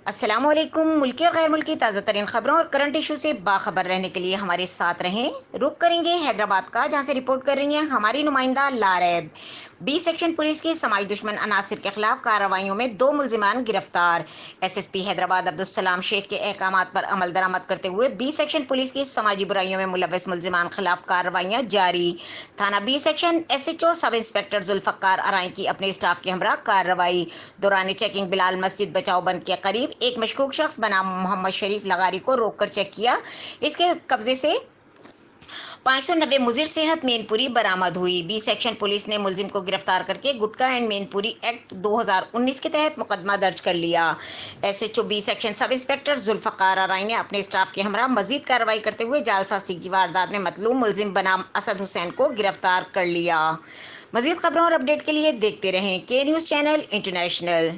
अस्सलाम वालेकुम। मुल्की और गैर मुल्की ताज़ा तरीन खबरों और करंट इशू से बाखबर रहने के लिए हमारे साथ रहें। रुक करेंगे हैदराबाद का, जहां से रिपोर्ट कर रही हैं हमारी नुमाइंदा लारैब। बी सेक्शन पुलिस की समाज दुश्मन अनासिर के खिलाफ कार्रवाइयों में 2 मुलजिमान गिरफ्तार। एसएसपी हैदराबाद अब्दुल सलाम शेख के अहकामात पर अमल दरामद करते हुए बी सेक्शन पुलिस की समाजी बुराइयों में मुलव्वस मुलजिमान खिलाफ कार्रवाइयां जारी। थाना B section SHO sub inspector Zulfiqar Arai की अपने स्टाफ के हमरा कार्रवाई। दौरान चेकिंग बिलाल मस्जिद बचाओ बंद के करीब एक मशकूक शख्स बनाम मोहम्मद शरीफ लगारी को रोककर चेक किया। इसके कब्जे से 590 मुजिर सेहत मेनपुरी बरामद हुई। बी सेक्शन पुलिस ने मुलजिम को गिरफ्तार करके गुटखा एंड मेनपुरी एक्ट 2019 के तहत मुकदमा दर्ज कर लिया। SHO B section sub inspector Zulfiqar Arai ने अपने स्टाफ के हमरा मजीद कार्रवाई करते हुए जालसाजी की वारदात में मतलूम मुलजिम बनाम असद हुसैन को गिरफ्तार कर लिया। मजीद खबरों और अपडेट के लिए देखते रहें के न्यूज़ चैनल इंटरनेशनल।